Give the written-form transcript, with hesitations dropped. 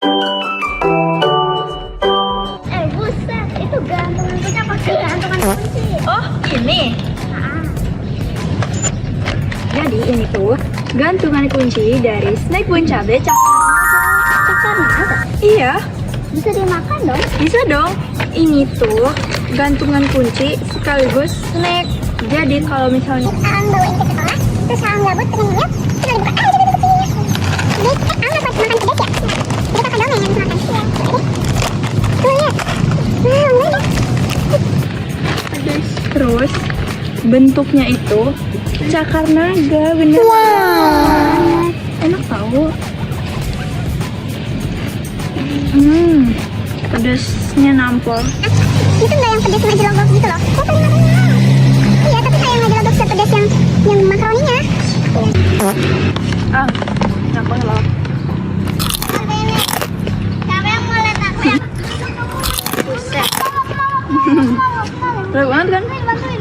Buset, itu gantungan kunci apa sih? Gantungan kunci. Oh, ini. Nah, Jadi ini tuh gantungan kunci dari snack bun cabe cakar naga. Iya, Bisa dimakan dong. bisa dong. Ini tuh gantungan kunci sekaligus snack. Jadi kalau misalnya Aang bawain ke sekolah, terus Aang gabut pengen lihat, tinggal dibuka aja gitu kupingnya. Jadi Aang dapat makan pedas ya? Jadi kakak dong yang makan. Iya. Tuh lihat. Nah, udah. pedas, terus bentuknya itu cakar naga, bener. Enak tahu. Pedasnya nampol. Itu nggak yang pedas ngejelogok gitu loh. Oh, tadi makanya. Iya, tapi kayak ngejelogok sepedas yang makaroninya. Ah, kenapa loh? Siapa yang mau lihat aku ya? Buset. Seru banget kan? Bantuin.